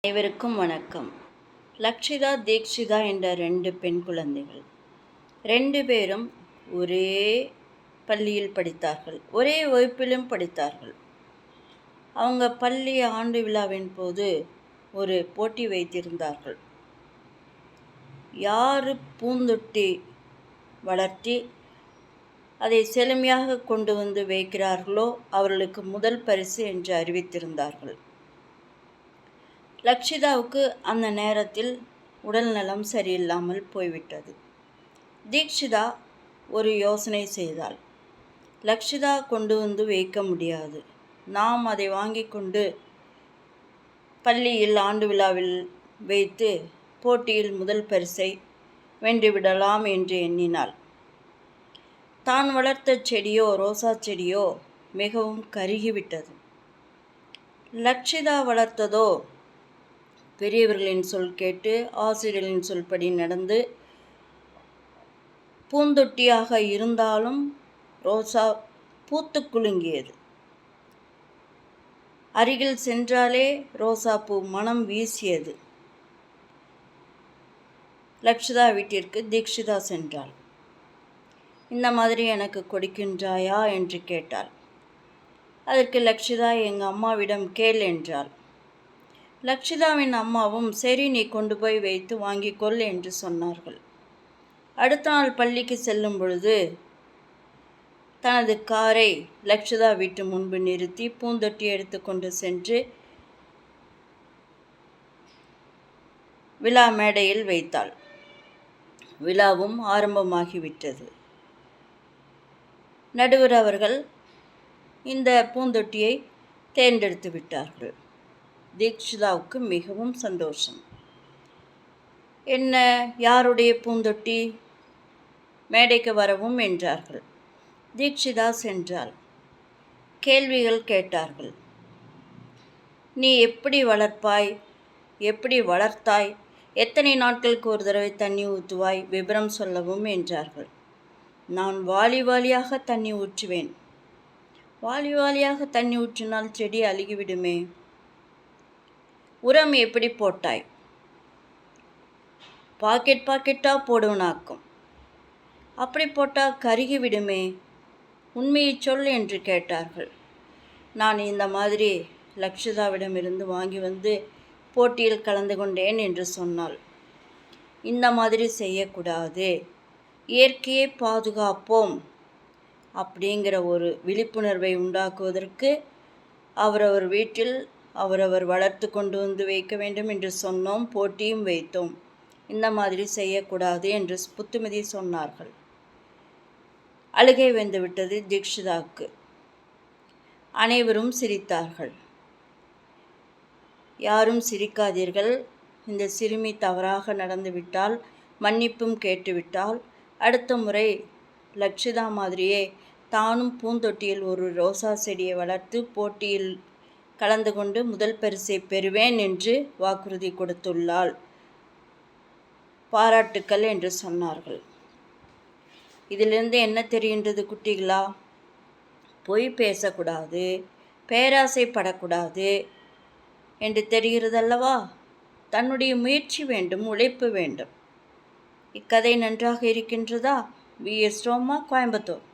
அனைவருக்கும் வணக்கம். லக்ஷிதா தீக்ஷிதா என்ற 2 பெண் குழந்தைகள். 2 பேரும் ஒரே பள்ளியில் படித்தார்கள். ஒரே வகுப்பிலும் படித்தார்கள். அவங்க பள்ளி ஆண்டு விழாவின் போது ஒரு போட்டி வைத்திருந்தார்கள். யார் பூந்தொட்டி வளர்த்தி அதை செழுமையாக கொண்டு வந்து வைக்கிறார்களோ அவர்களுக்கு முதல் பரிசு என்று அறிவித்திருந்தார்கள். லக்ஷிதாவுக்கு அந்த நேரத்தில் உடல் நலம் சரியில்லாமல் போய்விட்டது. தீக்ஷிதா ஒரு யோசனை செய்தாள். லக்ஷிதா கொண்டு வந்து வைக்க முடியாது, நாம் அதை வாங்கி கொண்டு பள்ளியில் ஆண்டு விழாவில் வைத்து போட்டியில் முதல் பரிசை வென்றுவிடலாம் என்று எண்ணினாள். தான் வளர்த்த செடியோ ரோசா செடியோ மிகவும் கருகிவிட்டது. லக்ஷிதா வளர்த்ததோ பெரியவர்களின் சொல் கேட்டு ஆசிரியர்களின் சொல்படி நடந்து பூந்தொட்டியாக இருந்தாலும் ரோசா பூத்து குலுங்கியது. அருகில் சென்றாலே ரோசா பூ மனம் வீசியது. லக்ஷிதா வீட்டிற்கு தீக்ஷிதா சென்றாள். இந்த மாதிரி எனக்கு கொடுக்கின்றாயா என்று கேட்டாள். அதற்கு லக்ஷிதா எங்கள் அம்மாவிடம் கேள் என்றாள். லக்ஷிதாவின் அம்மாவும் சரி நீ கொண்டு போய் வைத்து வாங்கிக்கொள் என்று சொன்னார்கள். அடுத்த நாள் பள்ளிக்கு செல்லும் பொழுது தனது காரை லக்ஷிதா வீட்டு முன்பு நிறுத்தி பூந்தொட்டி எடுத்து கொண்டு சென்று விழா மேடையில் வைத்தாள். விழாவும் ஆரம்பமாகிவிட்டது. நடுவர் அவர்கள் இந்த பூந்தொட்டியை தேர்ந்தெடுத்து விட்டார்கள். தீக்ஷிதாவுக்கு மிகவும் சந்தோஷம். என்ன, யாருடைய பூந்தொட்டி? மேடைக்கு வரவும் என்றார்கள். தீக்ஷிதா சென்றாள். கேள்விகள் கேட்டார்கள். நீ எப்படி வளர்ப்பாய், எப்படி வளர்த்தாய், எத்தனை நாட்களுக்கு ஒரு தடவை தண்ணி ஊற்றுவாய், விபரம் சொல்லவும் என்றார்கள். நான் வாளி வாளியாக தண்ணி ஊற்றுவேன். வாளி வாளியாக தண்ணி ஊற்றினால் செடி அழுகிவிடுமே. உரம் எப்படி போட்டாய்? பாக்கெட்டாக போடுவனாக்கும். அப்படி போட்டால் கருகி விடுமே. உண்மையை சொல் என்று கேட்டார்கள். நான் இந்த மாதிரி லக்ஷிதாவிடமிருந்து வாங்கி வந்து போட்டியில் கலந்து கொண்டேன் என்று சொன்னாள். இந்த மாதிரி செய்யக்கூடாது, இயற்கையை பாதுகாப்போம் அப்படிங்கிற ஒரு விழிப்புணர்வை உண்டாக்குவதற்கு அவரவர் வீட்டில் அவரவர் வளர்த்து கொண்டு வந்து வைக்க வேண்டும் என்று சொன்னோம். போட்டியும் வைத்தோம். இந்த மாதிரி செய்யக்கூடாது என்று புத்துமதி சொன்னார்கள். அழுகை வந்துவிட்டது தீக்ஷிதாவுக்கு. அனைவரும் சிரித்தார்கள். யாரும் சிரிக்காதீர்கள். இந்த சிறுமி தவறாக நடந்துவிட்டால் மன்னிப்பும் கேட்டுவிட்டால் அடுத்த முறை லக்ஷிதா மாதிரியே தானும் பூந்தொட்டியில் ஒரு ரோசா செடியை வளர்த்து போட்டியில் கலந்து கொண்டு முதல் பரிசை பெறுவேன் என்று வாக்குறுதி கொடுத்துள்ளாள். பாராட்டுக்கள் என்று சொன்னார்கள். இதிலிருந்து என்ன தெரிகின்றது குட்டிகளா? பொய் பேசக்கூடாது, பேராசைப்படக்கூடாது என்று தெரிகிறதல்லவா? தன்னுடைய முயற்சி வேண்டும், உழைப்பு வேண்டும். இக்கதை நன்றாக இருக்கின்றதா? வி.எஸ். ரோமா, கோயம்புத்தூர்.